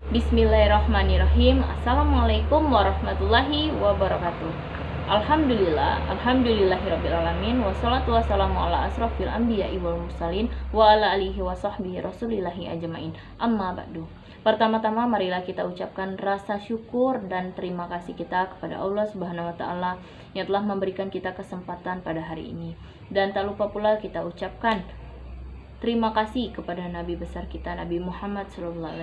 Bismillahirrahmanirrahim. Assalamualaikum warahmatullahi wabarakatuh. Alhamdulillahirrabbilalamin. Wassalatu wassalamu ala asrofil anbiya'i wal mursalin wa ala alihi wa sahbihi rasulillahi ajmain. Amma ba'du. Pertama-tama marilah kita ucapkan rasa syukur dan terima kasih kita kepada Allah Subhanahu wa taala yang telah memberikan kita kesempatan pada hari ini. Dan tak lupa pula kita ucapkan terima kasih kepada Nabi besar kita, Nabi Muhammad SAW.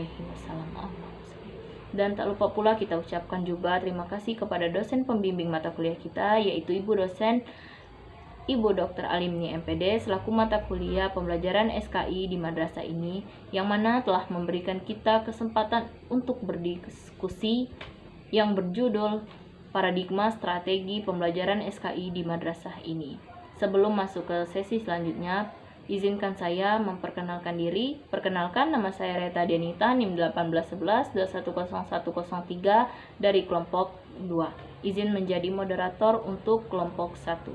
Dan tak lupa pula kita ucapkan juga terima kasih kepada dosen pembimbing mata kuliah kita, yaitu Ibu dosen Ibu Dr. Alimni MPD selaku mata kuliah pembelajaran SKI di madrasah ini, yang mana telah memberikan kita kesempatan untuk berdiskusi yang berjudul Paradigma Strategi Pembelajaran SKI di Madrasah ini. Sebelum masuk ke sesi selanjutnya, izinkan saya memperkenalkan diri. Perkenalkan, nama saya Reta Dianita, NIM 1811-210103 dari kelompok 2. Izin menjadi moderator untuk kelompok 1.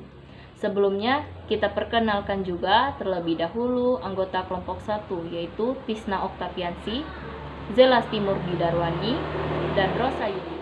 Sebelumnya, kita perkenalkan juga terlebih dahulu anggota kelompok 1, yaitu Tisna Oktaviansi, Zelasti Murgi Darwani, dan Rosa Yudi.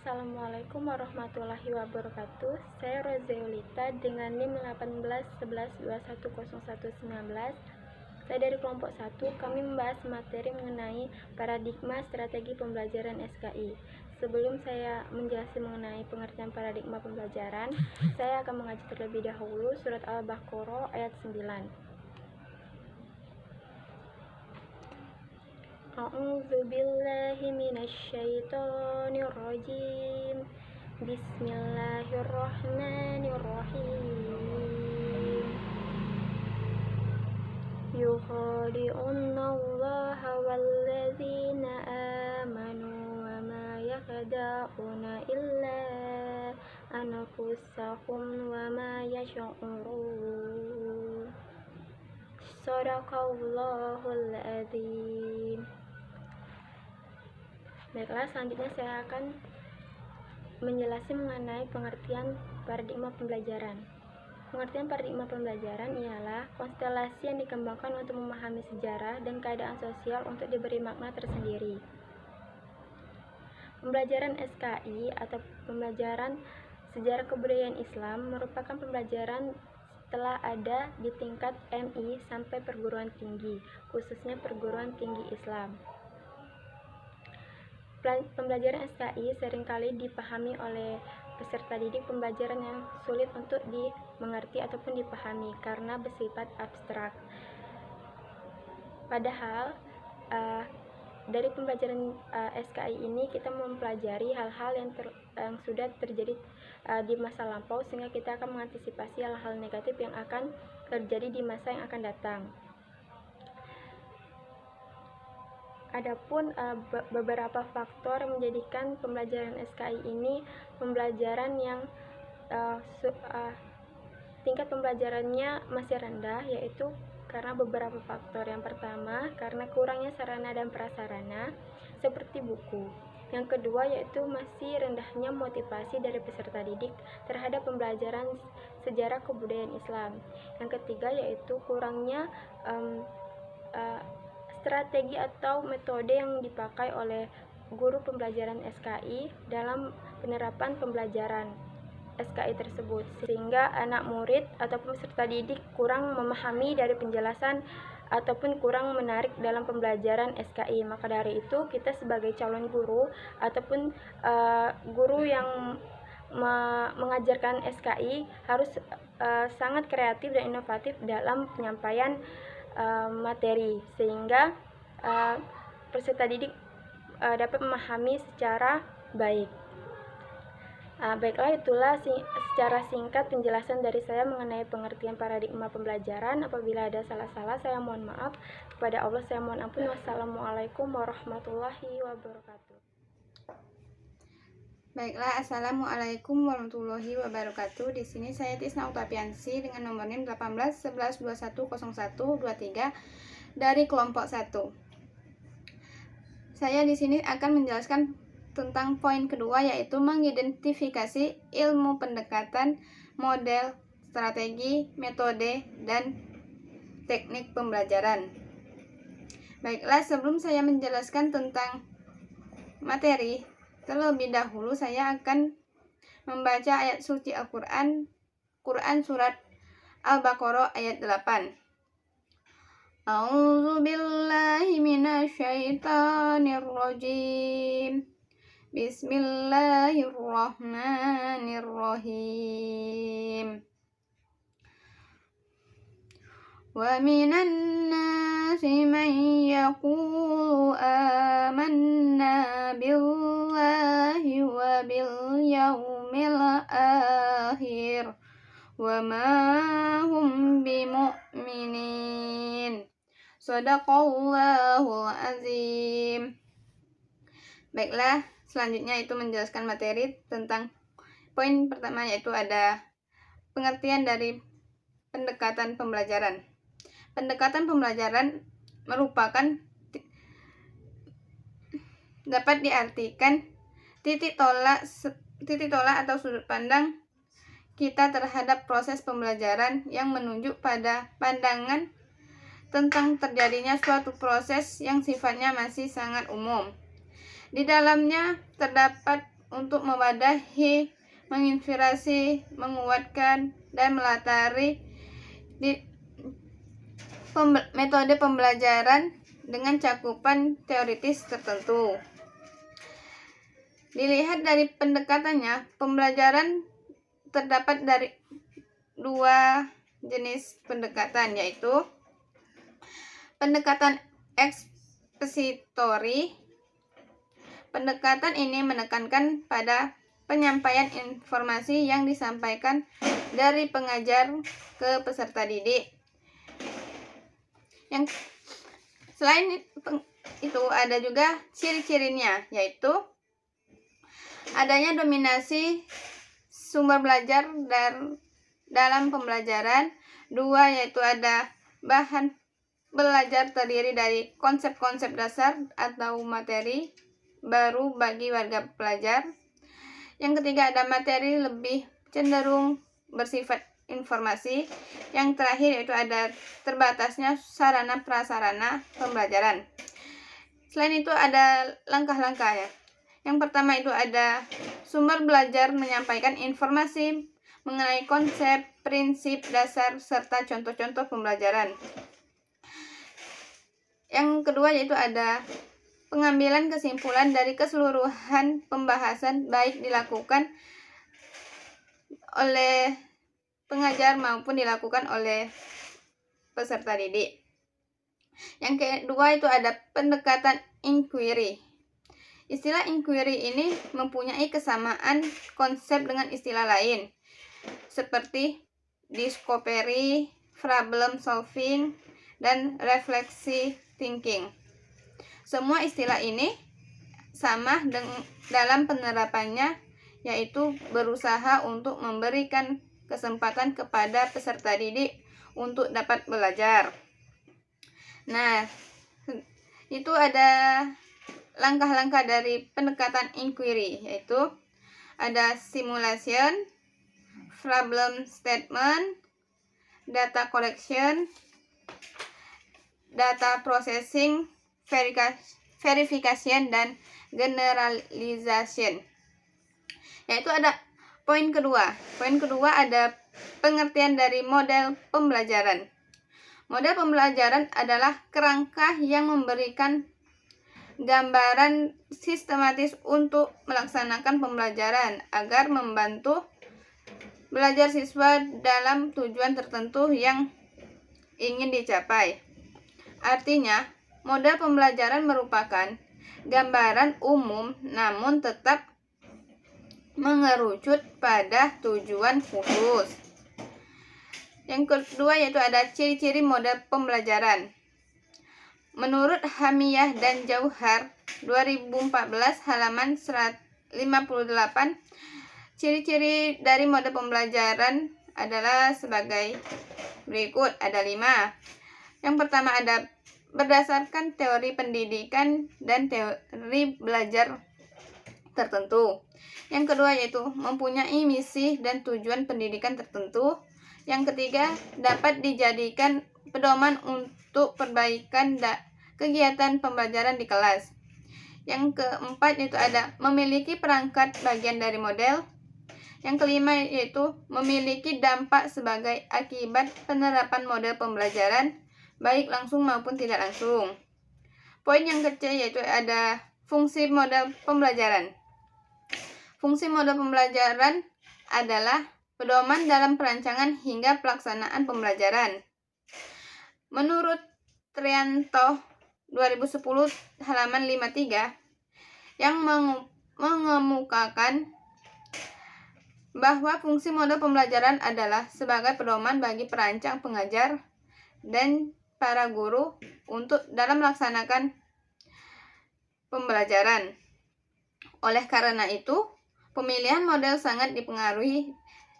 Assalamualaikum warahmatullahi wabarakatuh. Saya Rozeulita dengan NIM 1811210119. Saya dari kelompok 1. Kami membahas materi mengenai paradigma strategi pembelajaran SKI. Sebelum saya menjelaskan mengenai pengertian paradigma pembelajaran, saya akan mengaji terlebih dahulu surat Al-Baqarah ayat 9. A'udzu billahi minasy syaithanir rajim. Bismillahirrahmanirrahim. Yukhadi'unallaha walladzina amanu wa ma yakhda'una illa anfusahum wa ma yash'urun. Shadaqallahul adzim. Baiklah, selanjutnya saya akan menjelaskan mengenai pengertian paradigma pembelajaran. Pengertian paradigma pembelajaran ialah konstelasi yang dikembangkan untuk memahami sejarah dan keadaan sosial untuk diberi makna tersendiri. Pembelajaran SKI atau pembelajaran sejarah kebudayaan Islam merupakan pembelajaran setelah ada di tingkat MI sampai perguruan tinggi, khususnya perguruan tinggi Islam. Pembelajaran SKI seringkali dipahami oleh peserta didik pembelajaran yang sulit untuk dimengerti ataupun dipahami karena bersifat abstrak. Padahal dari pembelajaran SKI ini kita mempelajari hal-hal yang sudah terjadi di masa lampau, sehingga kita akan mengantisipasi hal-hal negatif yang akan terjadi di masa yang akan datang. Adapun beberapa faktor menjadikan pembelajaran SKI ini pembelajaran yang tingkat pembelajarannya masih rendah, yaitu karena beberapa faktor. Yang pertama, karena kurangnya sarana dan prasarana seperti buku. Yang kedua, yaitu masih rendahnya motivasi dari peserta didik terhadap pembelajaran sejarah kebudayaan Islam. Yang ketiga, yaitu kurangnya strategi atau metode yang dipakai oleh guru pembelajaran SKI dalam penerapan pembelajaran SKI tersebut, sehingga anak murid ataupun peserta didik kurang memahami dari penjelasan ataupun kurang menarik dalam pembelajaran SKI. Maka dari itu, kita sebagai calon guru ataupun guru yang mengajarkan SKI harus sangat kreatif dan inovatif dalam penyampaian materi, sehingga peserta didik dapat memahami secara baik. Baiklah, itulah secara singkat penjelasan dari saya mengenai pengertian paradigma pembelajaran. Apabila ada salah-salah, saya mohon maaf. Kepada Allah saya mohon ampun. Wassalamualaikum warahmatullahi wabarakatuh. Baiklah, Assalamualaikum warahmatullahi wabarakatuh. Di sini saya Tisna Utapiansi dengan nomor NIM 1811210123 dari kelompok 1. Saya di sini akan menjelaskan tentang poin kedua, yaitu mengidentifikasi ilmu pendekatan, model, strategi, metode, dan teknik pembelajaran. Baiklah, sebelum saya menjelaskan tentang materi, terlebih dahulu saya akan membaca ayat suci Al-Quran, surat Al-Baqarah ayat 8. A'udzu billahi minasy syaithanir rajim. Bismillahirrahmanirrahim. Wa minan nasi man yaqulu amanna billahi wa bil yaumil akhir wa ma hum bimu'minin. Shadaqallahul azim. Baiklah, selanjutnya itu menjelaskan materi tentang poin pertama, yaitu ada pengertian dari pendekatan pembelajaran. Pendekatan pembelajaran merupakan dapat diartikan titik tolak atau sudut pandang kita terhadap proses pembelajaran yang menunjuk pada pandangan tentang terjadinya suatu proses yang sifatnya masih sangat umum. Di dalamnya terdapat untuk mewadahi, menginspirasi, menguatkan, dan melatari metode pembelajaran dengan cakupan teoritis tertentu. Dilihat dari pendekatannya, pembelajaran terdapat dari dua jenis pendekatan, yaitu pendekatan ekspositori. Pendekatan ini menekankan pada penyampaian informasi yang disampaikan dari pengajar ke peserta didik. Yang selain itu ada juga ciri-cirinya, yaitu adanya dominasi sumber belajar dalam pembelajaran. Dua, yaitu ada bahan belajar terdiri dari konsep-konsep dasar atau materi baru bagi warga pelajar. Yang ketiga, ada materi lebih cenderung bersifat informasi. Yang terakhir yaitu ada terbatasnya sarana prasarana pembelajaran. Selain itu ada langkah-langkahnya. Yang pertama itu ada sumber belajar menyampaikan informasi mengenai konsep, prinsip dasar, serta contoh-contoh pembelajaran. Yang kedua yaitu ada pengambilan kesimpulan dari keseluruhan pembahasan, baik dilakukan oleh pengajar maupun dilakukan oleh peserta didik. Yang kedua itu ada pendekatan inquiry. Istilah inquiry ini mempunyai kesamaan konsep dengan istilah lain, seperti discovery, problem solving, dan refleksi thinking. Semua istilah ini sama dalam penerapannya, yaitu berusaha untuk memberikan kesempatan kepada peserta didik untuk dapat belajar. Nah, itu ada langkah-langkah dari pendekatan inquiry, yaitu ada simulation, problem statement, data collection, data processing, verification, dan generalization. Yaitu ada poin kedua. Poin kedua ada pengertian dari model pembelajaran. Model pembelajaran adalah kerangka yang memberikan gambaran sistematis untuk melaksanakan pembelajaran agar membantu belajar siswa dalam tujuan tertentu yang ingin dicapai. Artinya, model pembelajaran merupakan gambaran umum namun tetap mengerucut pada tujuan khusus. Yang kedua yaitu ada ciri-ciri model pembelajaran. Menurut Hamiyah dan Jauhar 2014 halaman 58, ciri-ciri dari model pembelajaran adalah sebagai berikut, ada 5. Yang pertama ada berdasarkan teori pendidikan dan teori belajar tertentu. Yang kedua yaitu mempunyai misi dan tujuan pendidikan tertentu. Yang ketiga dapat dijadikan pedoman untuk perbaikan kegiatan pembelajaran di kelas. Yang keempat yaitu ada memiliki perangkat bagian dari model. Yang kelima yaitu memiliki dampak sebagai akibat penerapan model pembelajaran, baik langsung maupun tidak langsung. Poin yang ketiga yaitu ada fungsi model pembelajaran. Fungsi model pembelajaran adalah pedoman dalam perancangan hingga pelaksanaan pembelajaran. Menurut Trianto 2010 halaman 53 yang mengemukakan bahwa fungsi model pembelajaran adalah sebagai pedoman bagi perancang, pengajar, dan para guru untuk dalam melaksanakan pembelajaran. Oleh karena itu, pemilihan model sangat dipengaruhi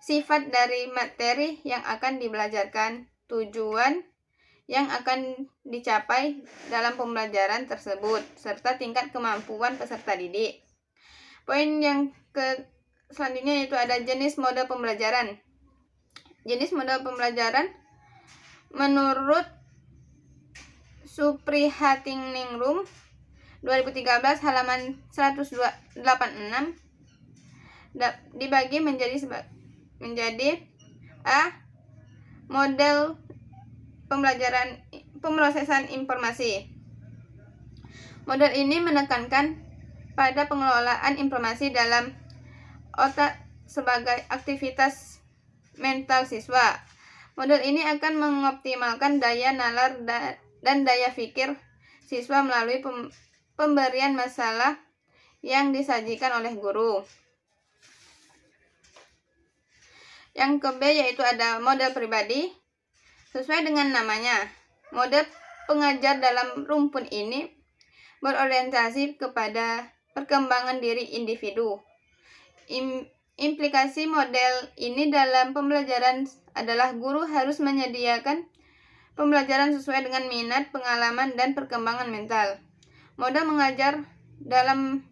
sifat dari materi yang akan dibelajarkan, tujuan yang akan dicapai dalam pembelajaran tersebut, serta tingkat kemampuan peserta didik. Poin yang selanjutnya yaitu ada jenis model pembelajaran. Jenis model pembelajaran menurut Suprihatiningrum 2013 halaman 186 dibagi menjadi A. Model pembelajaran pemrosesan informasi. Model ini menekankan pada pengelolaan informasi dalam otak sebagai aktivitas mental siswa. Model ini akan mengoptimalkan daya nalar dan daya pikir siswa melalui pemberian masalah yang disajikan oleh guru. Yang ke B yaitu ada model pribadi. Sesuai dengan namanya, model pengajar dalam rumpun ini berorientasi kepada perkembangan diri individu. Implikasi model ini dalam pembelajaran adalah guru harus menyediakan pembelajaran sesuai dengan minat, pengalaman, dan perkembangan mental. Model mengajar dalam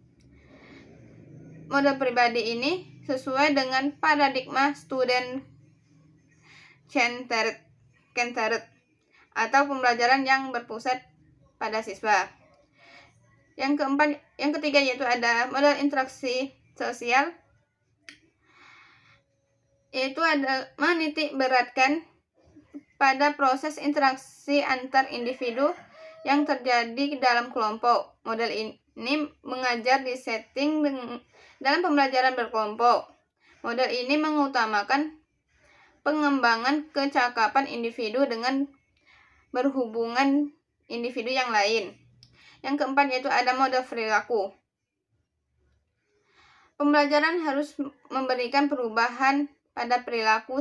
model pribadi ini sesuai dengan paradigma student centered atau pembelajaran yang berpusat pada siswa. Yang ketiga yaitu ada model interaksi sosial, yaitu ada menitik beratkan pada proses interaksi antar individu yang terjadi dalam kelompok. Model ini mengajar di setting dalam pembelajaran berkelompok. Model ini mengutamakan pengembangan kecakapan individu dengan berhubungan individu yang lain. Yang keempat yaitu ada model perilaku. Pembelajaran harus memberikan perubahan pada perilaku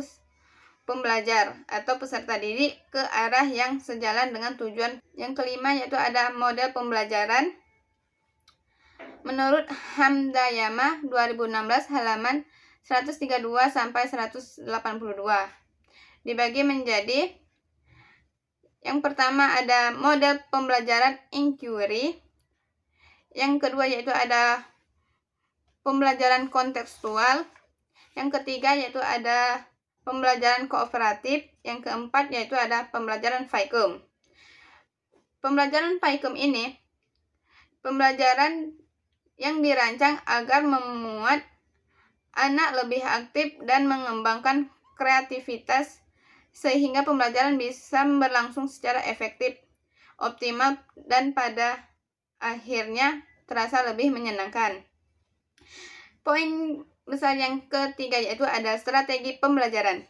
pembelajar atau peserta didik ke arah yang sejalan dengan tujuan. Yang kelima yaitu ada model pembelajaran. Menurut Hamdayama 2016 halaman 132 sampai 182 dibagi menjadi yang pertama ada model pembelajaran inquiry, yang kedua yaitu ada pembelajaran kontekstual, yang ketiga yaitu ada pembelajaran kooperatif, yang keempat yaitu ada pembelajaran Vaikum. Pembelajaran Vaikum ini pembelajaran yang dirancang agar memuat anak lebih aktif dan mengembangkan kreativitas sehingga pembelajaran bisa berlangsung secara efektif, optimal, dan pada akhirnya terasa lebih menyenangkan. Poin besar yang ketiga yaitu ada strategi pembelajaran.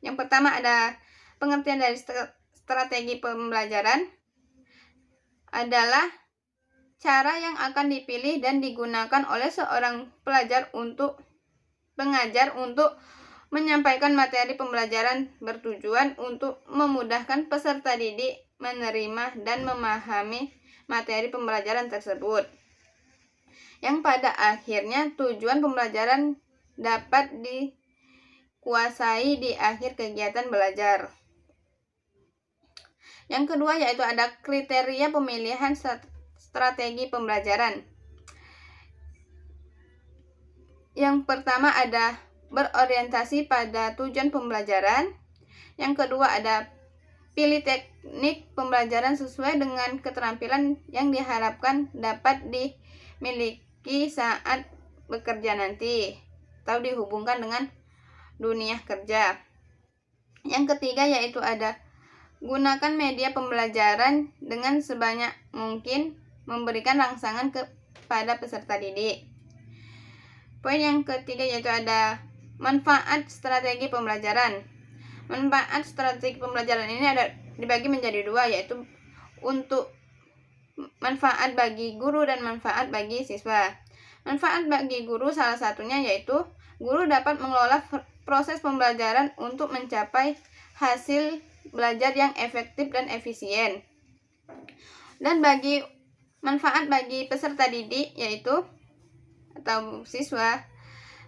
Yang pertama ada pengertian dari strategi pembelajaran adalah cara yang akan dipilih dan digunakan oleh seorang pengajar untuk menyampaikan materi pembelajaran bertujuan untuk memudahkan peserta didik menerima dan memahami materi pembelajaran tersebut, yang pada akhirnya tujuan pembelajaran dapat dikuasai di akhir kegiatan belajar. Yang kedua yaitu ada kriteria pemilihan strategi pembelajaran. Yang pertama ada berorientasi pada tujuan pembelajaran. Yang kedua ada pilih teknik pembelajaran sesuai dengan keterampilan yang diharapkan dapat dimiliki saat bekerja nanti atau dihubungkan dengan dunia kerja. Yang ketiga yaitu ada gunakan media pembelajaran dengan sebanyak mungkin memberikan rangsangan kepada peserta didik. Poin yang ketiga yaitu ada manfaat strategi pembelajaran. Manfaat strategi pembelajaran ini ada dibagi menjadi dua, yaitu untuk manfaat bagi guru dan manfaat bagi siswa. Manfaat bagi guru salah satunya yaitu guru dapat mengelola proses pembelajaran untuk mencapai hasil belajar yang efektif dan efisien. Dan bagi manfaat bagi peserta didik yaitu atau siswa,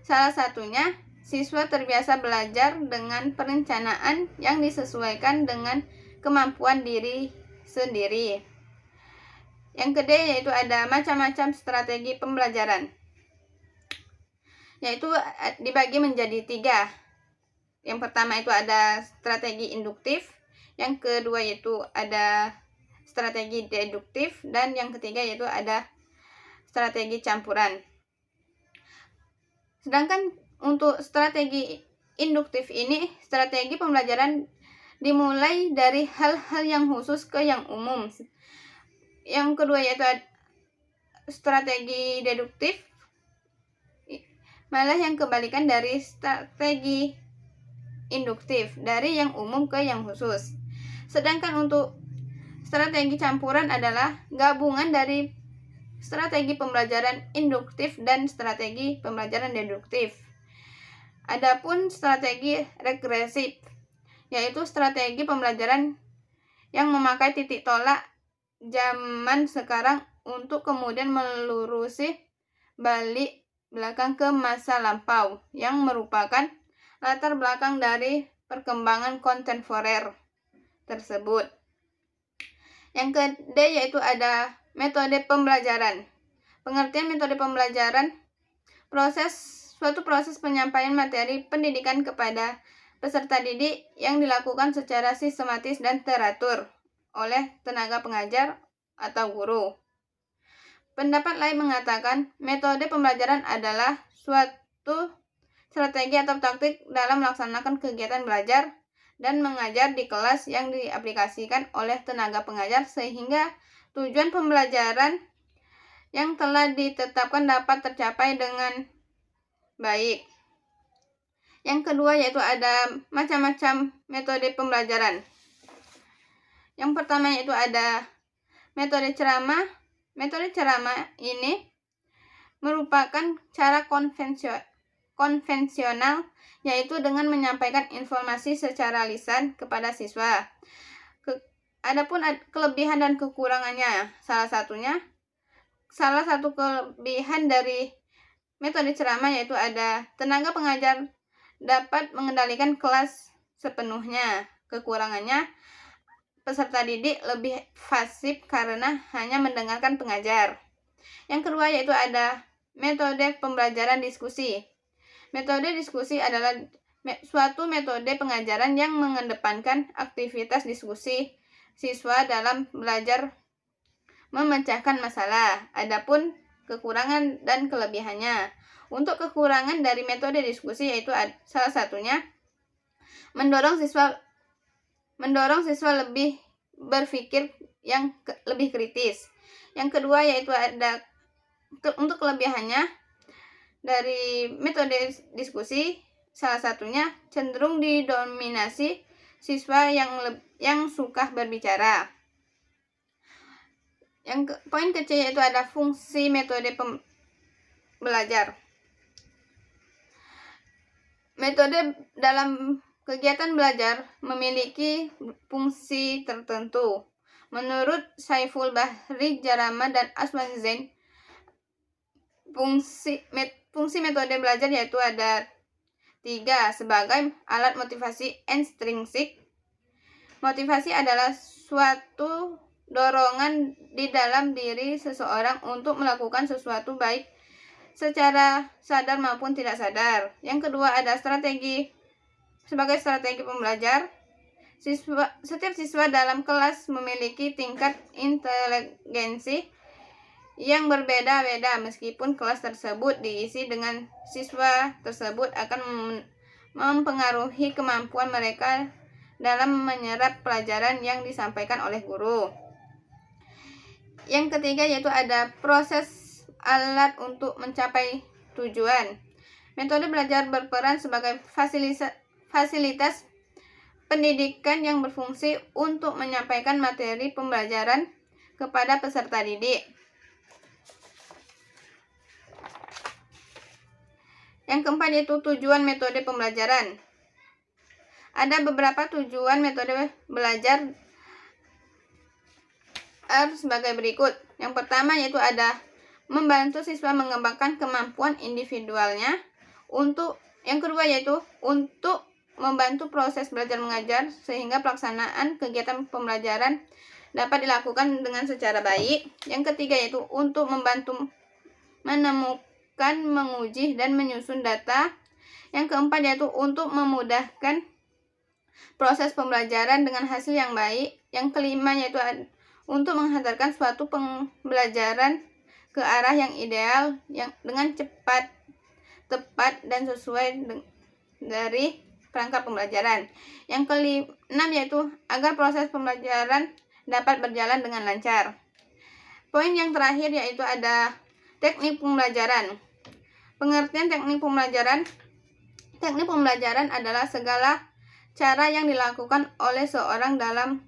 salah satunya siswa terbiasa belajar dengan perencanaan yang disesuaikan dengan kemampuan diri sendiri. Yang kedua yaitu ada macam-macam strategi pembelajaran, yaitu dibagi menjadi 3. Yang pertama itu ada strategi induktif, yang kedua yaitu ada strategi deduktif, dan yang ketiga yaitu ada strategi campuran. Sedangkan untuk strategi induktif ini, strategi pembelajaran dimulai dari hal-hal yang khusus ke yang umum. Yang kedua yaitu strategi deduktif, malah yang kebalikan dari strategi induktif, dari yang umum ke yang khusus. Sedangkan untuk strategi campuran adalah gabungan dari strategi pembelajaran induktif dan strategi pembelajaran deduktif. Adapun strategi regresif, yaitu strategi pembelajaran yang memakai titik tolak zaman sekarang untuk kemudian melurusi balik belakang ke masa lampau, yang merupakan latar belakang dari perkembangan kontemporer tersebut. Yang kedua yaitu ada metode pembelajaran. Pengertian metode pembelajaran, suatu proses penyampaian materi pendidikan kepada peserta didik yang dilakukan secara sistematis dan teratur oleh tenaga pengajar atau guru. Pendapat lain mengatakan metode pembelajaran adalah suatu strategi atau taktik dalam melaksanakan kegiatan belajar dan mengajar di kelas yang diaplikasikan oleh tenaga pengajar sehingga tujuan pembelajaran yang telah ditetapkan dapat tercapai dengan baik. Yang kedua yaitu ada macam-macam metode pembelajaran. Yang pertama yaitu ada metode ceramah. Metode ceramah ini merupakan cara konvensional, yaitu dengan menyampaikan informasi secara lisan kepada siswa. Adapun kelebihan dan kekurangannya, salah satu kelebihan dari metode ceramah yaitu ada tenaga pengajar dapat mengendalikan kelas sepenuhnya. Kekurangannya, peserta didik lebih pasif karena hanya mendengarkan pengajar. Yang kedua yaitu ada metode pembelajaran diskusi. Metode diskusi adalah suatu metode pengajaran yang mengedepankan aktivitas diskusi siswa dalam belajar memecahkan masalah. Adapun kekurangan dan kelebihannya. Untuk kekurangan dari metode diskusi yaitu salah satunya mendorong siswa lebih berpikir yang lebih kritis. Yang kedua yaitu ada untuk kelebihannya dari metode diskusi, salah satunya cenderung didominasi siswa yang suka berbicara. Poin kecil yaitu ada fungsi metode belajar. Metode dalam kegiatan belajar memiliki fungsi tertentu. Menurut Saiful Bahri Jarama dan Aswan Zain, fungsi metode belajar yaitu ada 3 sebagai alat motivasi intrinsik. Motivasi adalah suatu dorongan di dalam diri seseorang untuk melakukan sesuatu baik secara sadar maupun tidak sadar. Yang kedua ada strategi. Sebagai strategi pembelajar, setiap siswa dalam kelas memiliki tingkat inteligensi yang berbeda-beda. Meskipun kelas tersebut diisi dengan siswa tersebut akan mempengaruhi kemampuan mereka dalam menyerap pelajaran yang disampaikan oleh guru. Yang ketiga yaitu ada proses alat untuk mencapai tujuan. Metode belajar berperan sebagai fasilitas pendidikan yang berfungsi untuk menyampaikan materi pembelajaran kepada peserta didik. Yang keempat yaitu tujuan metode pembelajaran. Ada beberapa tujuan metode belajar sebagai berikut. Yang pertama yaitu ada membantu siswa mengembangkan kemampuan individualnya. Yang kedua yaitu untuk membantu proses belajar mengajar sehingga pelaksanaan kegiatan pembelajaran dapat dilakukan dengan secara baik. Yang ketiga yaitu untuk membantu menemukan, menguji, dan menyusun data. Yang keempat yaitu untuk memudahkan proses pembelajaran dengan hasil yang baik. Yang kelima yaitu untuk menghantarkan suatu pembelajaran ke arah yang ideal dengan cepat tepat dan sesuai dari perangkat pembelajaran. Yang keenam yaitu agar proses pembelajaran dapat berjalan dengan lancar. Poin yang terakhir yaitu ada teknik pembelajaran. Pengertian teknik pembelajaran. Teknik pembelajaran adalah segala cara yang dilakukan oleh seorang dalam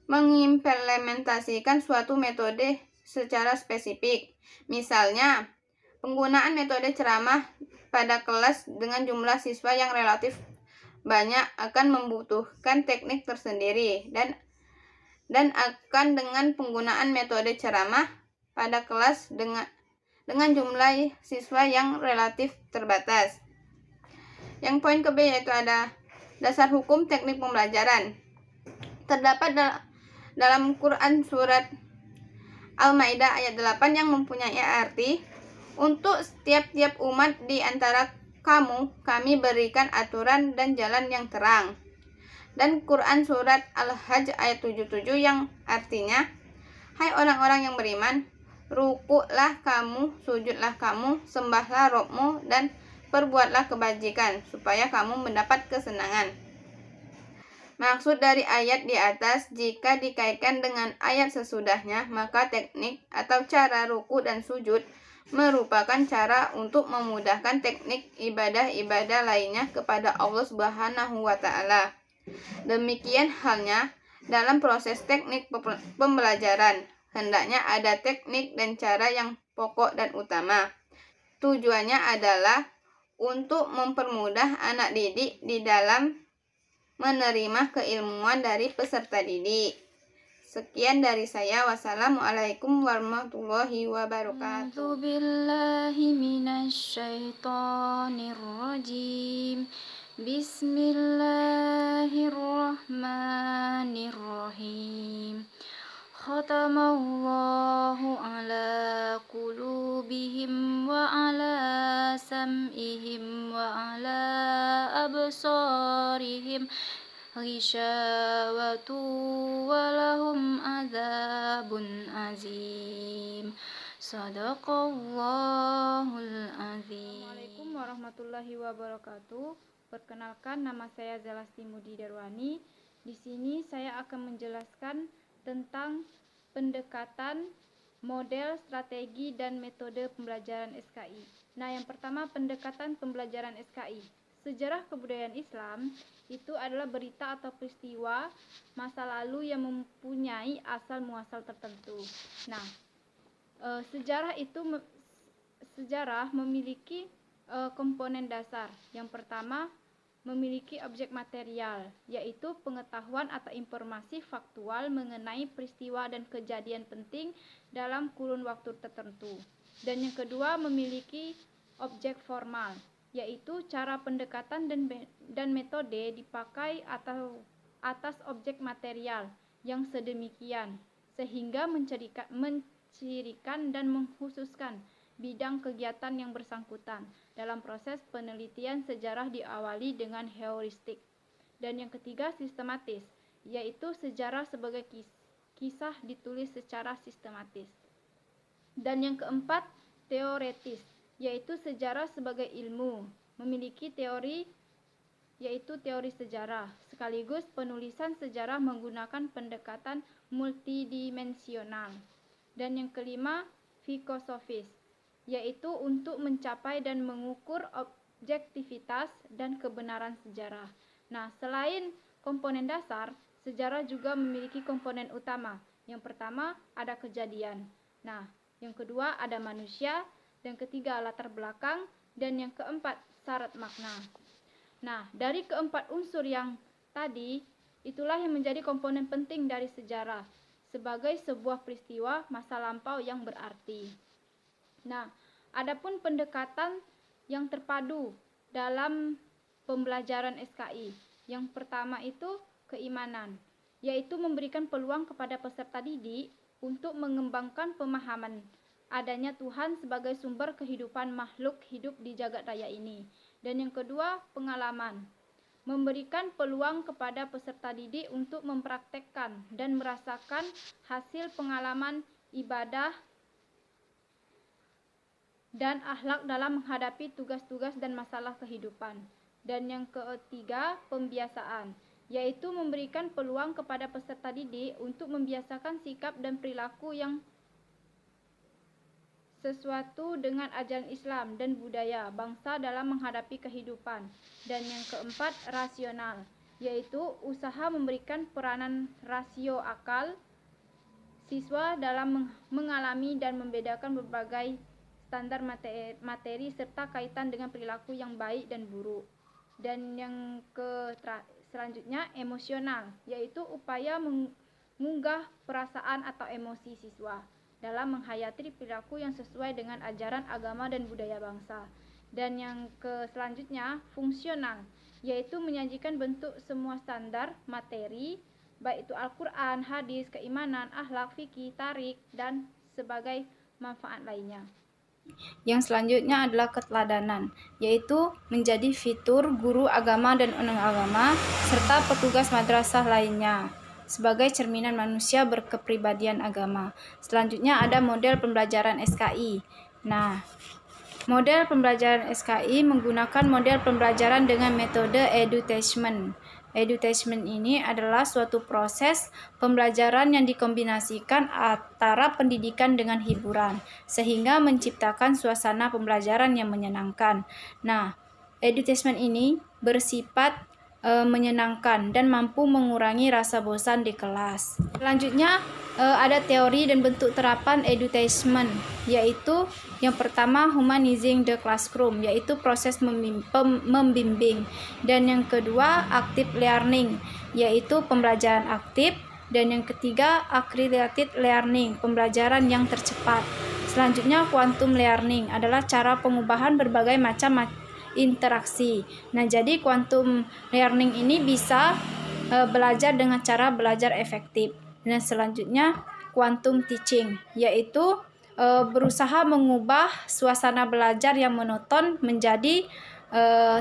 mengimplementasikan suatu metode secara spesifik. Misalnya, penggunaan metode ceramah pada kelas dengan jumlah siswa yang relatif banyak akan membutuhkan teknik tersendiri dan akan dengan penggunaan metode ceramah pada kelas dengan jumlah siswa yang relatif terbatas. Yang poin ke B yaitu ada dasar hukum teknik pembelajaran. Terdapat dalam Quran surat Al-Maidah ayat 8 yang mempunyai arti, untuk tiap-tiap umat di antara kamu, kami berikan aturan dan jalan yang terang. Dan Quran surat Al-Hajj ayat 77 yang artinya, hai orang-orang yang beriman, rukuklah kamu, sujudlah kamu, sembahlah Rabbmu, dan perbuatlah kebajikan, supaya kamu mendapat kesenangan. Maksud dari ayat di atas, jika dikaitkan dengan ayat sesudahnya, maka teknik atau cara ruku dan sujud merupakan cara untuk memudahkan teknik ibadah-ibadah lainnya kepada Allah Subhanahu wa Ta'ala. Demikian halnya dalam proses teknik pembelajaran, hendaknya ada teknik dan cara yang pokok dan utama. Tujuannya adalah untuk mempermudah anak didik di dalam menerima keilmuan dari peserta didik. Sekian dari saya. Wassalamualaikum warahmatullahi wabarakatuh. A'udzubillahi minasyaitonirrajim. Bismillahirrahmanirrahim. Khatamallahu ala qulubihim wa ala sam'ihim wa ala absarihim ghisyawatu wa lahum adzabun azim. Sadaqallahul azim. Assalamualaikum warahmatullahi wabarakatuh. Perkenalkan, nama saya Zelasti Mudi Darwani. Di sini saya akan menjelaskan tentang pendekatan, model, strategi, dan metode pembelajaran SKI. Nah, yang pertama, pendekatan pembelajaran SKI. Sejarah kebudayaan Islam itu adalah berita atau peristiwa masa lalu yang mempunyai asal muasal tertentu. Nah, sejarah memiliki komponen dasar. Yang pertama, memiliki objek material, yaitu pengetahuan atau informasi faktual mengenai peristiwa dan kejadian penting dalam kurun waktu tertentu. Dan yang kedua, memiliki objek formal, yaitu cara pendekatan dan metode dipakai atau atas objek material yang sedemikian, sehingga mencirikan dan mengkhususkan bidang kegiatan yang bersangkutan. Dalam proses penelitian sejarah diawali dengan heuristik. Dan yang ketiga, sistematis, yaitu sejarah sebagai kisah ditulis secara sistematis. Dan yang keempat, teoretis, yaitu sejarah sebagai ilmu, memiliki teori, yaitu teori sejarah, sekaligus penulisan sejarah menggunakan pendekatan multidimensional. Dan yang kelima, filosofis, yaitu untuk mencapai dan mengukur objektivitas dan kebenaran sejarah. Nah, selain komponen dasar, sejarah juga memiliki komponen utama. Yang pertama, ada kejadian. Nah, yang kedua, ada manusia. Dan ketiga, latar belakang. Dan yang keempat, syarat makna. Nah, dari keempat unsur yang tadi, itulah yang menjadi komponen penting dari sejarah sebagai sebuah peristiwa masa lampau yang berarti. Nah, adapun pendekatan yang terpadu dalam pembelajaran SKI. Yang pertama itu keimanan, yaitu memberikan peluang kepada peserta didik untuk mengembangkan pemahaman adanya Tuhan sebagai sumber kehidupan makhluk hidup di jagat raya ini. Dan yang kedua, pengalaman, memberikan peluang kepada peserta didik untuk mempraktekkan dan merasakan hasil pengalaman ibadah dan akhlak dalam menghadapi tugas-tugas dan masalah kehidupan. Dan yang ketiga, pembiasaan, yaitu memberikan peluang kepada peserta didik untuk membiasakan sikap dan perilaku yang sesuatu dengan ajaran Islam dan budaya bangsa dalam menghadapi kehidupan. Dan yang keempat, rasional, yaitu usaha memberikan peranan rasio akal siswa dalam mengalami dan membedakan berbagai standar materi serta kaitan dengan perilaku yang baik dan buruk. Dan yang selanjutnya, emosional, yaitu upaya mengunggah perasaan atau emosi siswa dalam menghayati perilaku yang sesuai dengan ajaran agama dan budaya bangsa. Dan yang selanjutnya, fungsional, yaitu menyajikan bentuk semua standar materi, baik itu Al-Quran, hadis, keimanan, akhlak, fikih, tarik, dan sebagai manfaat lainnya. Yang selanjutnya adalah keteladanan, yaitu menjadi fitur guru agama dan non-agama serta petugas madrasah lainnya sebagai cerminan manusia berkepribadian agama. Selanjutnya ada model pembelajaran SKI. Nah, model pembelajaran SKI menggunakan model pembelajaran dengan metode edutainment. Edutainment ini adalah suatu proses pembelajaran yang dikombinasikan antara pendidikan dengan hiburan, sehingga menciptakan suasana pembelajaran yang menyenangkan. Nah, edutainment ini bersifat menyenangkan dan mampu mengurangi rasa bosan di kelas. Selanjutnya ada teori dan bentuk terapan edutainment, yaitu yang pertama humanizing the classroom, yaitu proses membimbing, dan yang kedua active learning, yaitu pembelajaran aktif, dan yang ketiga accelerated learning, pembelajaran yang tercepat. Selanjutnya quantum learning adalah cara pengubahan berbagai macam interaksi. Nah, jadi quantum learning ini bisa belajar dengan cara belajar efektif. Dan selanjutnya quantum teaching, yaitu berusaha mengubah suasana belajar yang monoton menjadi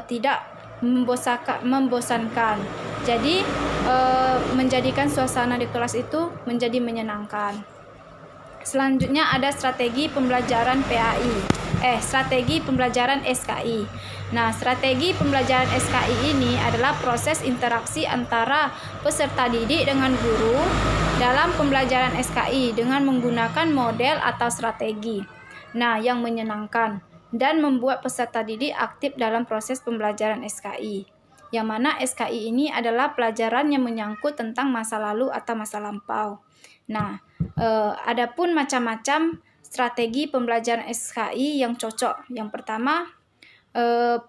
tidak membosankan. Jadi menjadikan suasana di kelas itu menjadi menyenangkan. Selanjutnya ada strategi pembelajaran strategi pembelajaran SKI. Nah, strategi pembelajaran SKI ini adalah proses interaksi antara peserta didik dengan guru dalam pembelajaran SKI dengan menggunakan model atau strategi. Nah, yang menyenangkan dan membuat peserta didik aktif dalam proses pembelajaran SKI. Yang mana SKI ini adalah pelajaran yang menyangkut tentang masa lalu atau masa lampau. Nah, adapun macam-macam strategi pembelajaran SKI yang cocok. Yang pertama,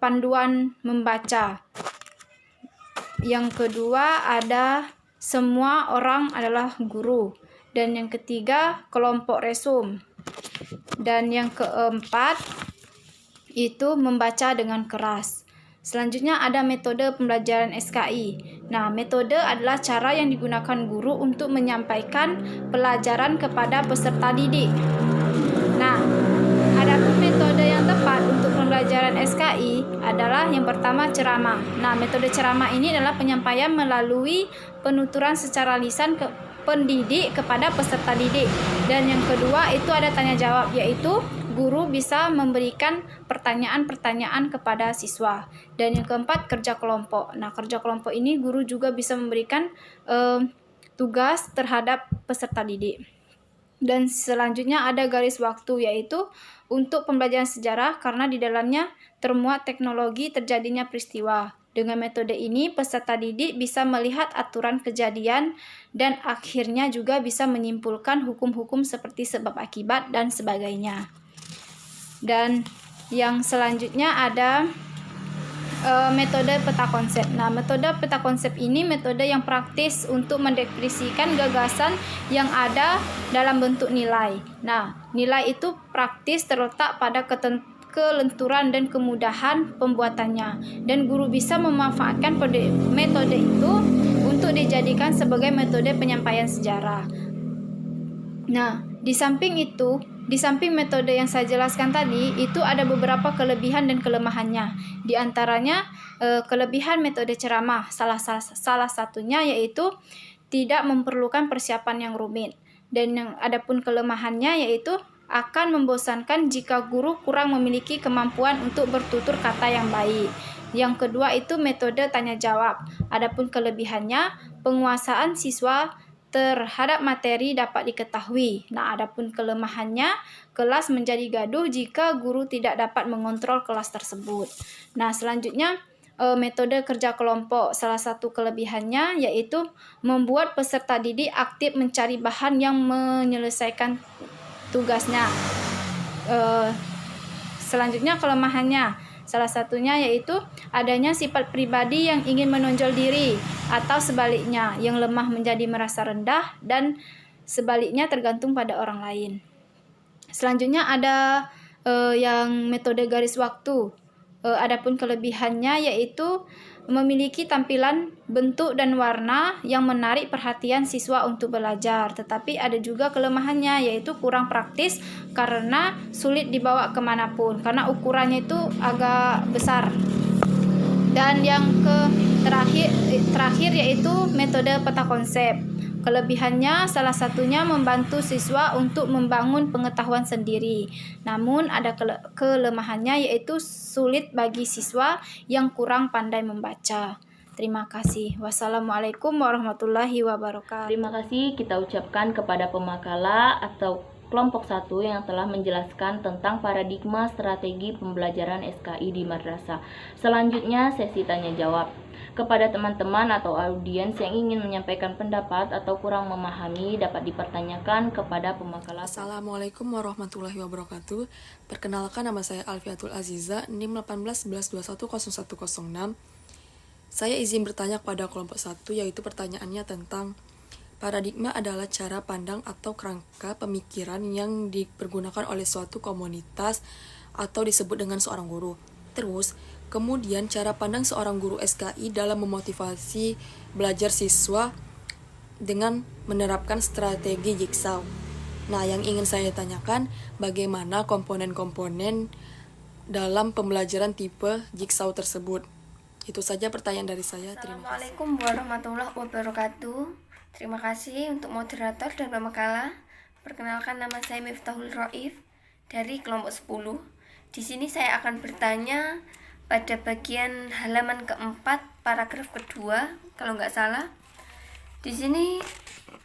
panduan membaca. Yang kedua ada semua orang adalah guru. Dan yang ketiga, kelompok resum. Dan yang keempat, itu membaca dengan keras. Selanjutnya ada metode pembelajaran SKI. Nah, metode adalah cara yang digunakan guru untuk menyampaikan pelajaran kepada peserta didik. Nah, adapun metode yang tepat untuk pembelajaran SKI adalah yang pertama ceramah. Nah, metode ceramah ini adalah penyampaian melalui penuturan secara lisan ke pendidik kepada peserta didik. Dan yang kedua itu ada tanya jawab, yaitu guru bisa memberikan pertanyaan-pertanyaan kepada siswa. Dan yang keempat, kerja kelompok. Nah, kerja kelompok ini guru juga bisa memberikan tugas terhadap peserta didik. Dan selanjutnya ada garis waktu, yaitu untuk pembelajaran sejarah karena di dalamnya termuat teknologi terjadinya peristiwa. Dengan metode ini, peserta didik bisa melihat aturan kejadian dan akhirnya juga bisa menyimpulkan hukum-hukum seperti sebab akibat dan sebagainya. Dan yang selanjutnya ada metode peta konsep. Nah, metode peta konsep ini metode yang praktis untuk mendefinisikan gagasan yang ada dalam bentuk nilai. Nah, nilai itu praktis terletak pada kelenturan dan kemudahan pembuatannya. Dan guru bisa memanfaatkan metode itu untuk dijadikan sebagai metode penyampaian sejarah. Nah, di samping metode yang saya jelaskan tadi, itu ada beberapa kelebihan dan kelemahannya. Di antaranya kelebihan metode ceramah, salah satunya yaitu tidak memerlukan persiapan yang rumit. Dan yang adapun kelemahannya yaitu akan membosankan jika guru kurang memiliki kemampuan untuk bertutur kata yang baik. Yang kedua itu metode tanya jawab. Adapun kelebihannya, penguasaan siswa terhadap materi dapat diketahui. Nah, adapun kelemahannya, kelas menjadi gaduh jika guru tidak dapat mengontrol kelas tersebut. Nah, selanjutnya metode kerja kelompok. Salah satu kelebihannya yaitu membuat peserta didik aktif mencari bahan yang menyelesaikan tugasnya. Selanjutnya kelemahannya, salah satunya yaitu adanya sifat pribadi yang ingin menonjol diri atau sebaliknya yang lemah menjadi merasa rendah dan sebaliknya tergantung pada orang lain. Selanjutnya ada yang metode garis waktu. Adapun kelebihannya yaitu memiliki tampilan, bentuk, dan warna yang menarik perhatian siswa untuk belajar. Tetapi ada juga kelemahannya yaitu kurang praktis karena sulit dibawa kemanapun karena ukurannya itu agak besar. Dan yang terakhir yaitu metode peta konsep. Kelebihannya salah satunya membantu siswa untuk membangun pengetahuan sendiri. Namun ada kelemahannya yaitu sulit bagi siswa yang kurang pandai membaca. Terima kasih. Wassalamualaikum warahmatullahi wabarakatuh. Terima kasih kita ucapkan kepada pemakala atau kelompok 1 yang telah menjelaskan tentang paradigma strategi pembelajaran SKI di madrasah. Selanjutnya sesi tanya jawab. Kepada teman-teman atau audiens yang ingin menyampaikan pendapat atau kurang memahami dapat dipertanyakan kepada pemakala. Assalamualaikum warahmatullahi wabarakatuh. Perkenalkan, nama saya Alfiatul Aziza, NIM 1811210106. Saya izin bertanya kepada kelompok 1, yaitu pertanyaannya tentang paradigma adalah cara pandang atau kerangka pemikiran yang dipergunakan oleh suatu komunitas atau disebut dengan seorang guru. Terus, kemudian cara pandang seorang guru SKI dalam memotivasi belajar siswa dengan menerapkan strategi jigsaw. Nah, yang ingin saya tanyakan, bagaimana komponen-komponen dalam pembelajaran tipe jigsaw tersebut? Itu saja pertanyaan dari saya. Terima kasih. Assalamualaikum warahmatullahi wabarakatuh. Terima kasih untuk moderator dan pemakala. Perkenalkan, nama saya Miftahul Roif dari kelompok 10. Di sini saya akan bertanya pada bagian halaman keempat, paragraf kedua, kalau nggak salah. Di sini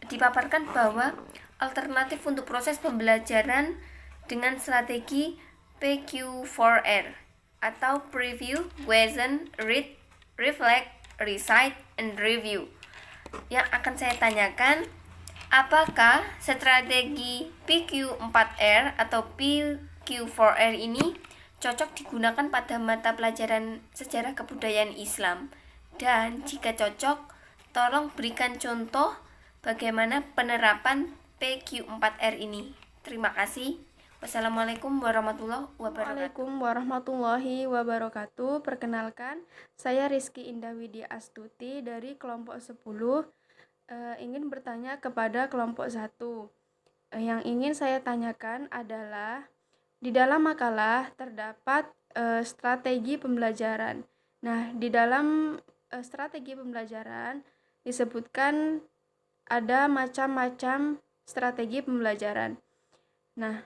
dipaparkan bahwa alternatif untuk proses pembelajaran dengan strategi PQ4R atau Preview, Question, Read, Reflect, Recite, and Review. Yang akan saya tanyakan, apakah strategi PQ4R atau PQ4R ini cocok digunakan pada mata pelajaran sejarah kebudayaan Islam? Dan jika cocok, tolong berikan contoh bagaimana penerapan PQ4R ini. Terima kasih. Wassalamualaikum warahmatullahi wabarakatuh. Waalaikumsalam warahmatullahi wabarakatuh. Perkenalkan, saya Rizky Indah Widya Astuti dari kelompok 10. Ingin bertanya kepada kelompok 1. Yang ingin saya tanyakan adalah, di dalam makalah terdapat strategi pembelajaran. Nah, di dalam strategi pembelajaran disebutkan ada macam-macam strategi pembelajaran. Nah,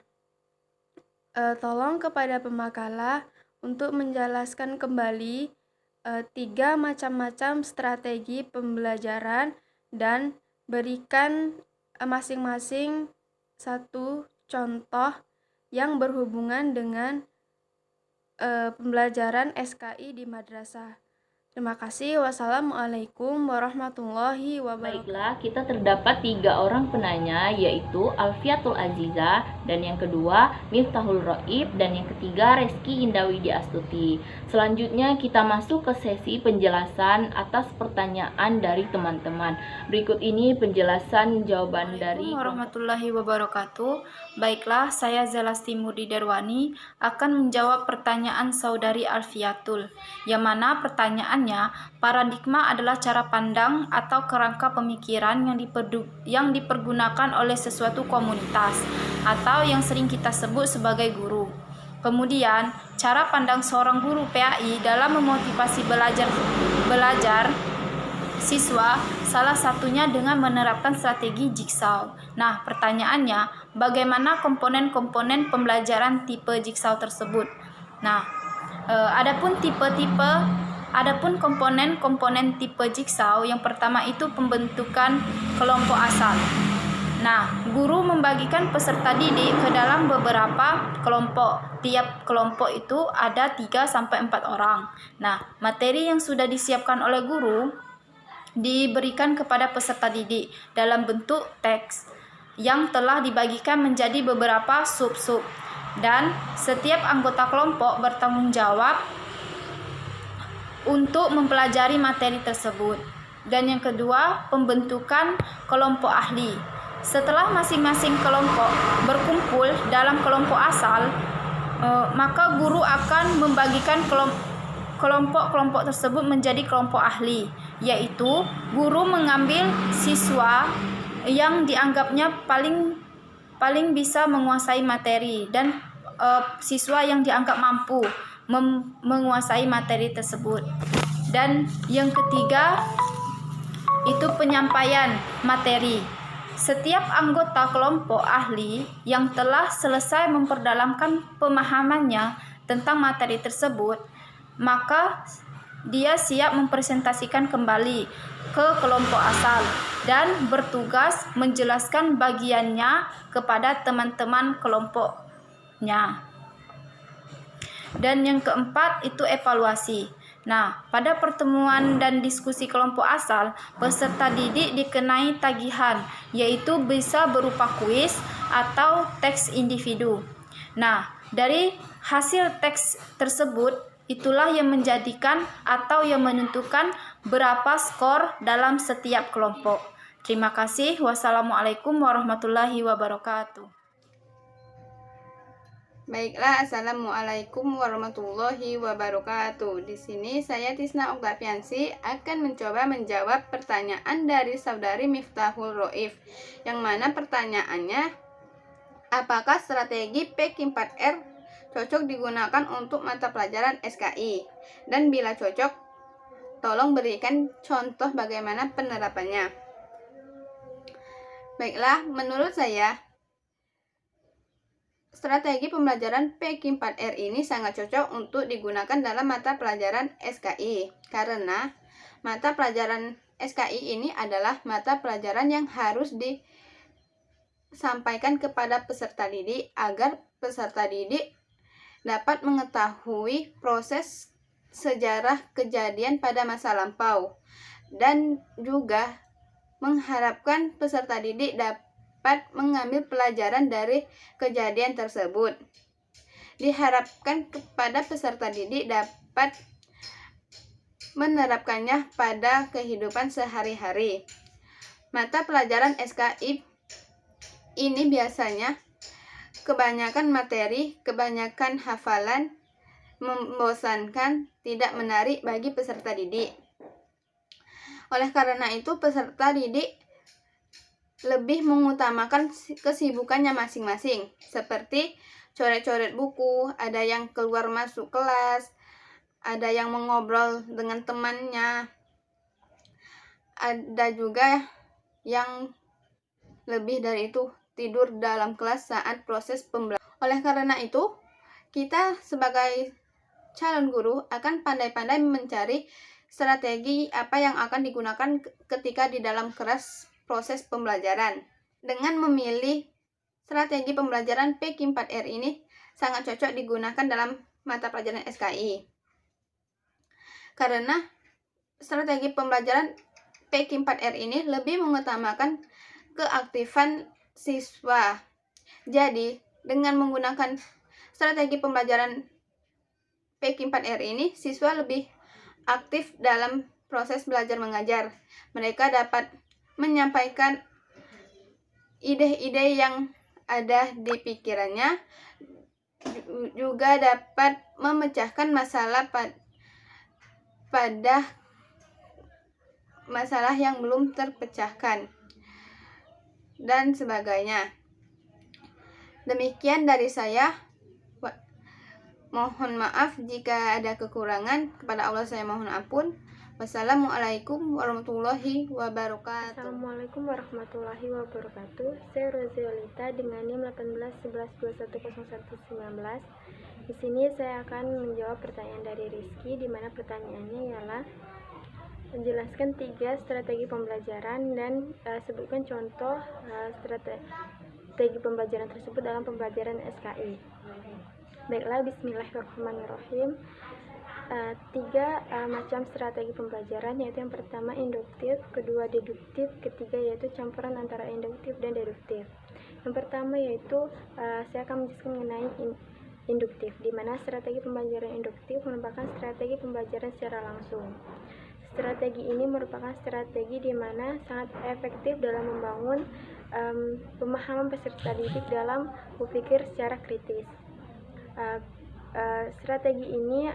tolong kepada pemakala untuk menjelaskan kembali 3 macam-macam strategi pembelajaran dan berikan masing-masing satu contoh yang berhubungan dengan pembelajaran SKI di madrasah. Terima kasih. Wassalamualaikum warahmatullahi wabarakatuh. Baiklah, kita terdapat 3 orang penanya, yaitu Alfiatul Aziza, dan yang kedua Miftahul Roib, dan yang ketiga Rizky Indah Widya Astuti. Selanjutnya kita masuk ke sesi penjelasan atas pertanyaan dari teman-teman. Berikut ini penjelasan jawaban dari warahmatullahi wabarakatuh. Baiklah, saya Zelasti Murdi Darwani akan menjawab pertanyaan saudari Alfiatul, yang mana pertanyaan paradigma adalah cara pandang atau kerangka pemikiran yang dipergunakan oleh sesuatu komunitas atau yang sering kita sebut sebagai guru. Kemudian, cara pandang seorang guru PAI dalam memotivasi belajar siswa, salah satunya dengan menerapkan strategi jigsaw. Nah, pertanyaannya, bagaimana komponen-komponen pembelajaran tipe jigsaw tersebut? Nah, adapun komponen-komponen tipe jigsaw, yang pertama itu pembentukan kelompok asal. Nah, guru membagikan peserta didik ke dalam beberapa kelompok. Tiap kelompok itu ada 3-4 orang. Nah, materi yang sudah disiapkan oleh guru diberikan kepada peserta didik dalam bentuk teks yang telah dibagikan menjadi beberapa sub-sub. Dan setiap anggota kelompok bertanggung jawab untuk mempelajari materi tersebut. Dan yang kedua, pembentukan kelompok ahli. Setelah masing-masing kelompok berkumpul dalam kelompok asal, maka guru akan membagikan kelompok-kelompok tersebut menjadi kelompok ahli, yaitu guru mengambil siswa yang dianggapnya paling bisa menguasai materi dan siswa yang dianggap mampu menguasai materi tersebut. Dan yang ketiga itu penyampaian materi. Setiap anggota kelompok ahli yang telah selesai memperdalamkan pemahamannya tentang materi tersebut, maka dia siap mempresentasikan kembali ke kelompok asal dan bertugas menjelaskan bagiannya kepada teman-teman kelompoknya. Dan yang keempat itu evaluasi. Nah, pada pertemuan dan diskusi kelompok asal, peserta didik dikenai tagihan, yaitu bisa berupa kuis atau teks individu. Nah, dari hasil teks tersebut, itulah yang menjadikan atau yang menentukan berapa skor dalam setiap kelompok. Terima kasih. Wassalamualaikum warahmatullahi wabarakatuh. Baiklah, assalamualaikum warahmatullahi wabarakatuh. Di sini saya Tisna Oktaviansi akan mencoba menjawab pertanyaan dari saudari Miftahul Roif, yang mana pertanyaannya, apakah strategi PK4R cocok digunakan untuk mata pelajaran SKI? Dan bila cocok, tolong berikan contoh bagaimana penerapannya. Baiklah, menurut saya strategi pembelajaran PK4R ini sangat cocok untuk digunakan dalam mata pelajaran SKI, karena mata pelajaran SKI ini adalah mata pelajaran yang harus disampaikan kepada peserta didik agar peserta didik dapat mengetahui proses sejarah kejadian pada masa lampau, dan juga mengharapkan peserta didik dapat mengambil pelajaran dari kejadian tersebut. Diharapkan kepada peserta didik dapat menerapkannya pada kehidupan sehari-hari. Mata pelajaran SKI ini biasanya kebanyakan materi, kebanyakan hafalan, membosankan, tidak menarik bagi peserta didik. Oleh karena itu, peserta didik lebih mengutamakan kesibukannya masing-masing, seperti coret-coret buku, ada yang keluar masuk kelas, ada yang mengobrol dengan temannya, ada juga yang lebih dari itu tidur dalam kelas saat proses pembelajaran. Oleh karena itu, kita sebagai calon guru akan pandai-pandai mencari strategi apa yang akan digunakan ketika di dalam kelas proses pembelajaran. Dengan memilih strategi pembelajaran PK4R ini sangat cocok digunakan dalam mata pelajaran SKI. Karena strategi pembelajaran PK4R ini lebih mengutamakan keaktifan siswa. Jadi, dengan menggunakan strategi pembelajaran PK4R ini, siswa lebih aktif dalam proses belajar mengajar. Mereka dapat menyampaikan ide-ide yang ada di pikirannya, juga dapat memecahkan masalah pada masalah yang belum terpecahkan, dan sebagainya. Demikian dari saya. Mohon maaf jika ada kekurangan. Kepada Allah saya mohon ampun. Wassalamualaikum warahmatullahi wabarakatuh. Assalamualaikum warahmatullahi wabarakatuh. Saya Roziolita dengan NIM 1811210119. Di sini saya akan menjawab pertanyaan dari Rizky, di mana pertanyaannya ialah menjelaskan 3 strategi pembelajaran dan sebutkan contoh strategi pembelajaran tersebut dalam pembelajaran SKI. Baiklah, bismillahirrahmanirrahim. 3 macam strategi pembelajaran, yaitu yang pertama induktif, kedua deduktif, ketiga yaitu campuran antara induktif dan deduktif. Yang pertama yaitu saya akan menjelaskan mengenai induktif, di mana strategi pembelajaran induktif merupakan strategi pembelajaran secara langsung. Strategi ini merupakan strategi di mana sangat efektif dalam membangun pemahaman peserta didik dalam berpikir secara kritis. Strategi ini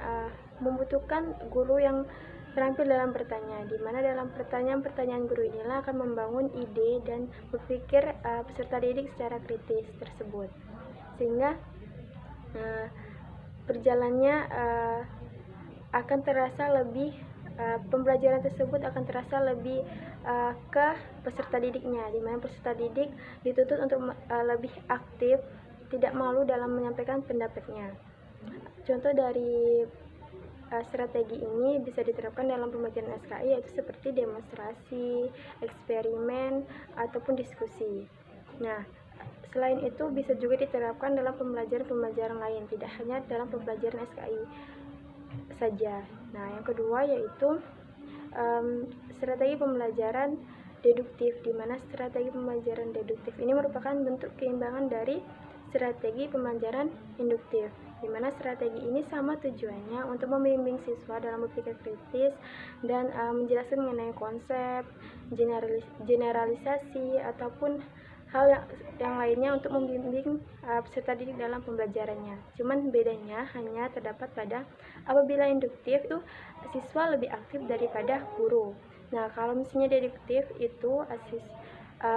membutuhkan guru yang terampil dalam bertanya, di mana dalam pertanyaan guru inilah akan membangun ide dan berpikir peserta didik secara kritis tersebut, sehingga berjalannya akan terasa lebih pembelajaran tersebut akan terasa lebih ke peserta didiknya, di mana peserta didik dituntut untuk lebih aktif, tidak malu dalam menyampaikan pendapatnya. Contoh dari strategi ini bisa diterapkan dalam pembelajaran SKI, yaitu seperti demonstrasi, eksperimen, ataupun diskusi. Nah, selain itu bisa juga diterapkan dalam pembelajaran lain, tidak hanya dalam pembelajaran SKI saja. Nah, yang kedua yaitu strategi pembelajaran deduktif, di mana strategi pembelajaran deduktif ini merupakan bentuk keimbangan dari strategi pembelajaran induktif, di mana strategi ini sama tujuannya untuk membimbing siswa dalam berpikir kritis dan menjelaskan mengenai konsep, generalisasi, ataupun hal yang lainnya untuk membimbing peserta didik dalam pembelajarannya. Cuman bedanya hanya terdapat pada apabila induktif itu siswa lebih aktif daripada guru. Nah, kalau misalnya deduktif itu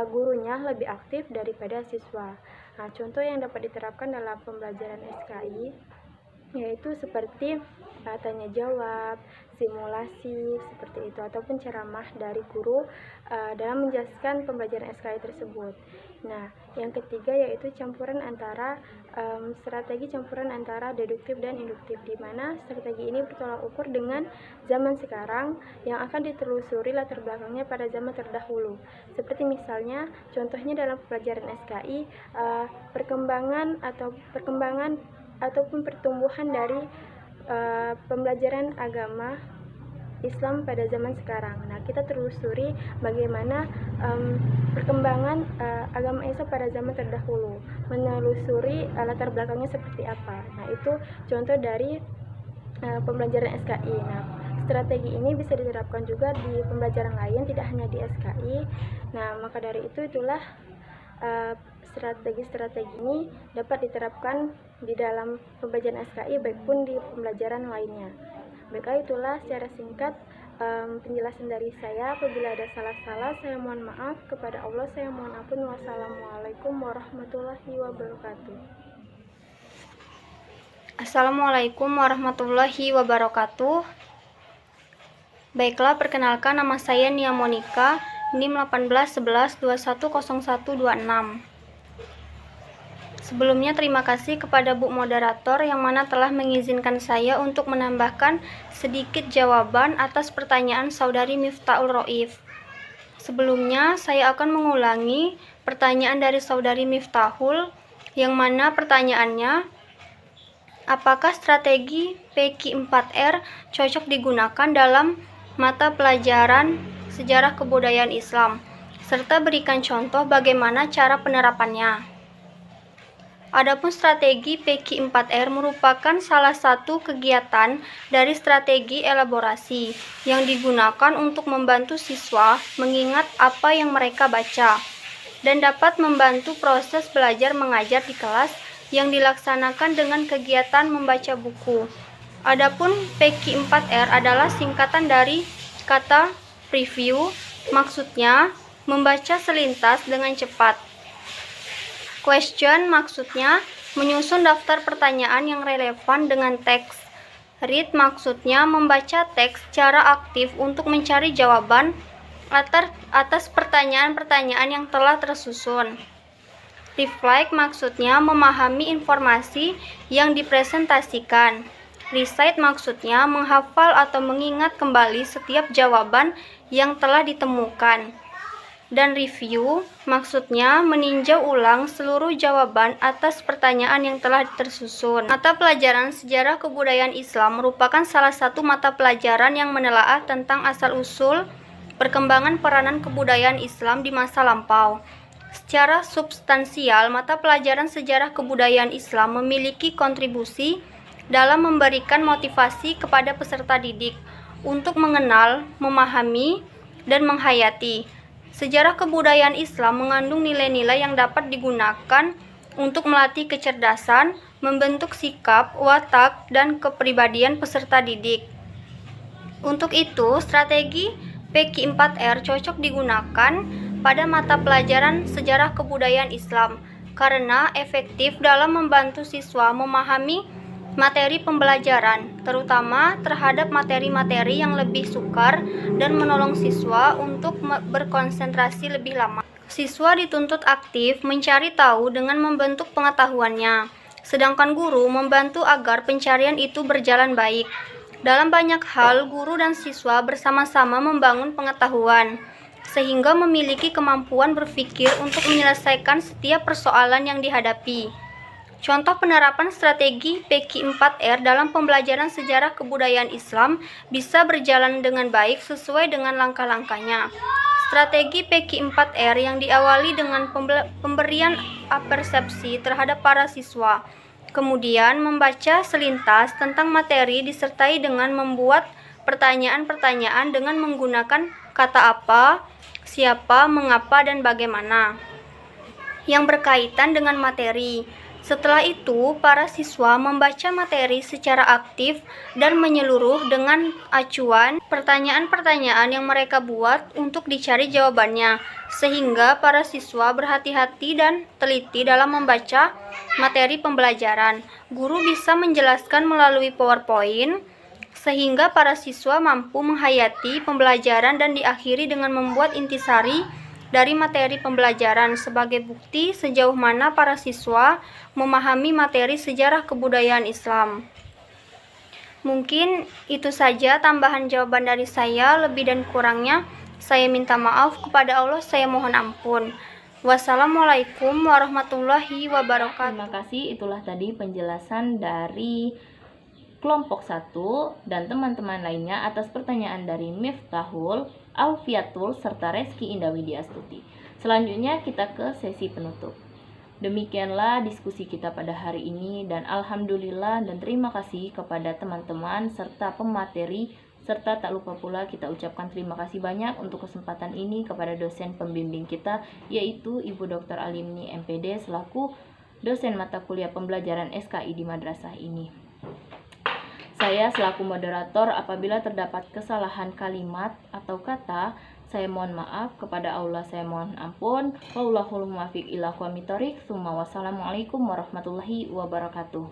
gurunya lebih aktif daripada siswa. Nah, contoh yang dapat diterapkan dalam pembelajaran SKI yaitu seperti tanya jawab, simulasi, seperti itu, ataupun ceramah dari guru dalam menjelaskan pembelajaran SKI tersebut. Nah, yang ketiga yaitu strategi campuran antara deduktif dan induktif, di mana strategi ini bertolak ukur dengan zaman sekarang yang akan ditelusuri latar belakangnya pada zaman terdahulu. Seperti misalnya contohnya dalam pembelajaran SKI, perkembangan ataupun pertumbuhan dari pembelajaran agama Islam pada zaman sekarang. Nah, kita telusuri bagaimana perkembangan agama Islam pada zaman terdahulu, menelusuri latar belakangnya seperti apa. Nah, itu contoh dari pembelajaran SKI. Nah, strategi ini bisa diterapkan juga di pembelajaran lain, tidak hanya di SKI. Nah, maka dari itulah strategi-strategi ini dapat diterapkan di dalam pembelajaran SKI baik pun di pembelajaran lainnya. Baiklah, itulah secara singkat penjelasan dari saya. Apabila ada salah-salah, saya mohon maaf. Kepada Allah saya mohon ampun. Wassalamualaikum warahmatullahi wabarakatuh. Assalamualaikum warahmatullahi wabarakatuh. Baiklah, perkenalkan, nama saya Nia Monika, NIM 1811210126. Sebelumnya terima kasih kepada Bu Moderator yang mana telah mengizinkan saya untuk menambahkan sedikit jawaban atas pertanyaan Saudari Miftahul Roif. Sebelumnya saya akan mengulangi pertanyaan dari Saudari Miftahul, yang mana pertanyaannya, apakah strategi PQ 4R cocok digunakan dalam mata pelajaran sejarah kebudayaan Islam, serta berikan contoh bagaimana cara penerapannya. Adapun strategi PQ 4R merupakan salah satu kegiatan dari strategi elaborasi yang digunakan untuk membantu siswa mengingat apa yang mereka baca dan dapat membantu proses belajar mengajar di kelas yang dilaksanakan dengan kegiatan membaca buku. Adapun PQ 4R adalah singkatan dari kata preview, maksudnya membaca selintas dengan cepat. Question maksudnya menyusun daftar pertanyaan yang relevan dengan teks. Read maksudnya membaca teks secara aktif untuk mencari jawaban atas pertanyaan-pertanyaan yang telah tersusun. Reflect maksudnya memahami informasi yang dipresentasikan. Recite maksudnya menghafal atau mengingat kembali setiap jawaban yang telah ditemukan. Dan review maksudnya meninjau ulang seluruh jawaban atas pertanyaan yang telah tersusun. Mata pelajaran Sejarah Kebudayaan Islam merupakan salah satu mata pelajaran yang menelaah tentang asal-usul perkembangan peranan kebudayaan Islam di masa lampau. Secara substansial, mata pelajaran Sejarah Kebudayaan Islam memiliki kontribusi dalam memberikan motivasi kepada peserta didik untuk mengenal, memahami, dan menghayati sejarah kebudayaan Islam. Mengandung nilai-nilai yang dapat digunakan untuk melatih kecerdasan, membentuk sikap, watak, dan kepribadian peserta didik. Untuk itu, strategi PQ4R cocok digunakan pada mata pelajaran Sejarah Kebudayaan Islam karena efektif dalam membantu siswa memahami materi pembelajaran, terutama terhadap materi-materi yang lebih sukar dan menolong siswa untuk berkonsentrasi lebih lama. Siswa dituntut aktif mencari tahu dengan membentuk pengetahuannya, sedangkan guru membantu agar pencarian itu berjalan baik. Dalam banyak hal, guru dan siswa bersama-sama membangun pengetahuan, sehingga memiliki kemampuan berpikir untuk menyelesaikan setiap persoalan yang dihadapi. Contoh penerapan strategi PQ4R dalam pembelajaran sejarah kebudayaan Islam bisa berjalan dengan baik sesuai dengan langkah-langkahnya. Strategi PQ4R yang diawali dengan pemberian persepsi terhadap para siswa, kemudian membaca selintas tentang materi disertai dengan membuat pertanyaan-pertanyaan dengan menggunakan kata apa, siapa, mengapa, dan bagaimana yang berkaitan dengan materi. Setelah itu, para siswa membaca materi secara aktif dan menyeluruh dengan acuan pertanyaan-pertanyaan yang mereka buat untuk dicari jawabannya, sehingga para siswa berhati-hati dan teliti dalam membaca materi pembelajaran. Guru bisa menjelaskan melalui PowerPoint, sehingga para siswa mampu menghayati pembelajaran dan diakhiri dengan membuat intisari dari materi pembelajaran sebagai bukti sejauh mana para siswa memahami materi sejarah kebudayaan Islam. Mungkin itu saja tambahan jawaban dari saya. Lebih dan kurangnya saya minta maaf kepada Allah, saya mohon ampun. Wassalamualaikum warahmatullahi wabarakatuh. Terima kasih, itulah tadi penjelasan dari kelompok 1 dan teman-teman lainnya atas pertanyaan dari Miftahul, Alfiatul, serta Reski Indah Widyastuti. Selanjutnya kita ke sesi penutup. Demikianlah diskusi kita pada hari ini, dan alhamdulillah dan terima kasih kepada teman-teman serta pemateri, serta tak lupa pula kita ucapkan terima kasih banyak untuk kesempatan ini kepada dosen pembimbing kita, yaitu Ibu Dr. Alimni MPD selaku dosen mata kuliah pembelajaran SKI di madrasah ini. Saya selaku moderator, apabila terdapat kesalahan kalimat atau kata, saya mohon maaf. Kepada Allah saya mohon ampun. Wallahul muwaffiq ila aqwamit thoriq. Wassalamualaikum warahmatullahi wabarakatuh.